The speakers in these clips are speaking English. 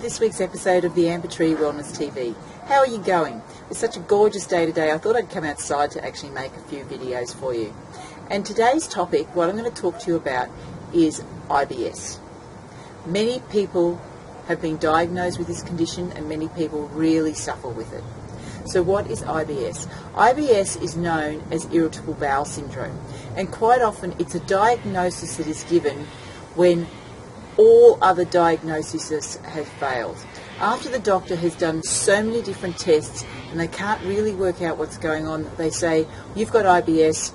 this week's episode of the Amber Tree Wellness TV. How are you going? It's such a gorgeous day today. I thought I'd come outside to actually make a few videos for you. And today's topic, what I'm going to talk to you about, is IBS. Many people have been diagnosed with this condition and many people really suffer with it. So what is IBS? IBS is known as Irritable Bowel Syndrome, and quite often it's a diagnosis that is given when all other diagnoses have failed. After the doctor has done so many different tests and they can't really work out what's going on, they say, you've got IBS,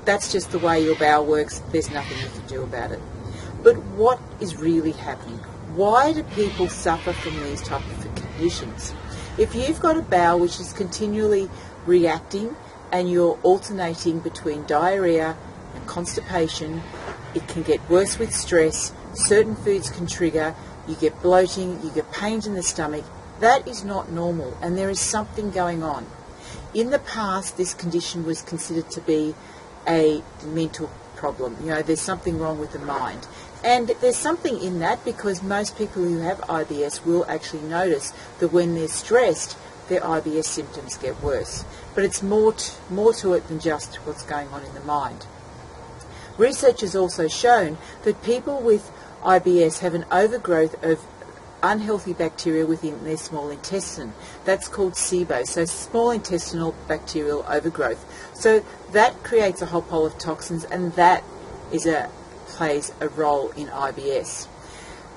that's just the way your bowel works, there's nothing you can do about it. But what is really happening? Why do people suffer from these type of conditions? If you've got a bowel which is continually reacting and you're alternating between diarrhea and constipation, it can get worse with stress. Certain foods can trigger, you get bloating, you get pains in the stomach. That is not normal, and there is something going on. In the past, this condition was considered to be a mental problem. You know, there's something wrong with the mind. And there's something in that, because most people who have IBS will actually notice that when they're stressed, their IBS symptoms get worse. But it's more to it than just what's going on in the mind. Research has also shown that people with IBS have an overgrowth of unhealthy bacteria within their small intestine. That's called SIBO, so small intestinal bacterial overgrowth. So that creates a whole pile of toxins, and that plays a role in IBS.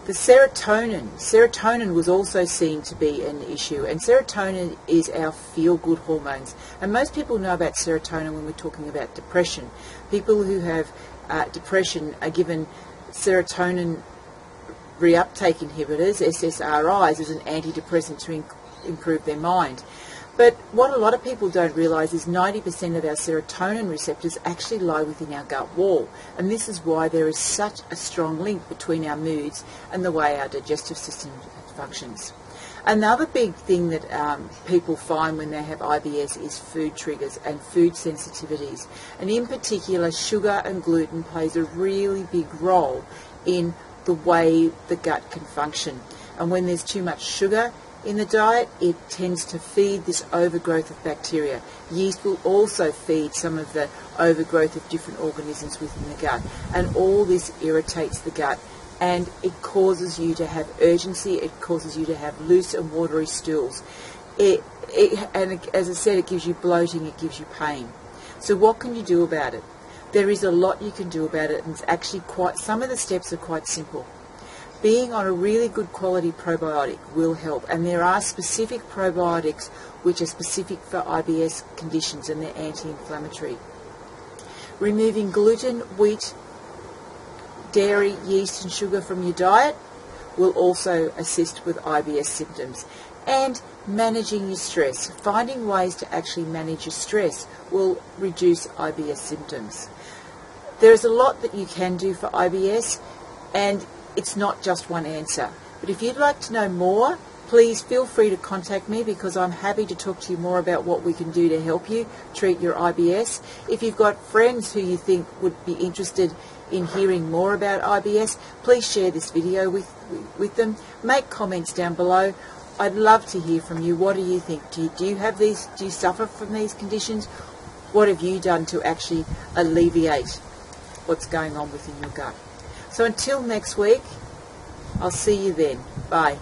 The serotonin was also seen to be an issue, and serotonin is our feel-good hormones. And most people know about serotonin when we're talking about depression. People who have depression are given serotonin reuptake inhibitors, SSRIs, as an antidepressant to improve their mind. But what a lot of people don't realise is 90% of our serotonin receptors actually lie within our gut wall, and this is why there is such a strong link between our moods and the way our digestive system functions. Another big thing that people find when they have IBS is food triggers and food sensitivities, and in particular sugar and gluten plays a really big role in the way the gut can function. And when there's too much sugar in the diet, it tends to feed this overgrowth of bacteria. Yeast will also feed some of the overgrowth of different organisms within the gut, and all this irritates the gut, and it causes you to have urgency, it causes you to have loose and watery stools. And as I said, it gives you bloating, it gives you pain. So what can you do about it? There is a lot you can do about it, and it's actually some of the steps are quite simple. Being on a really good quality probiotic will help, and there are specific probiotics which are specific for IBS conditions, and they're anti-inflammatory. Removing gluten, wheat, dairy, yeast and sugar from your diet will also assist with IBS symptoms. And managing your stress, finding ways to actually manage your stress will reduce IBS symptoms. There is a lot that you can do for IBS, and it's not just one answer. But if you'd like to know more, please feel free to contact me, because I'm happy to talk to you more about what we can do to help you treat your IBS. If you've got friends who you think would be interested in hearing more about IBS, please share this video with them. Make comments down below. I'd love to hear from you. What do you think? Do you have these? Do you suffer from these conditions? What have you done to actually alleviate what's going on within your gut? So until next week, I'll see you then. Bye.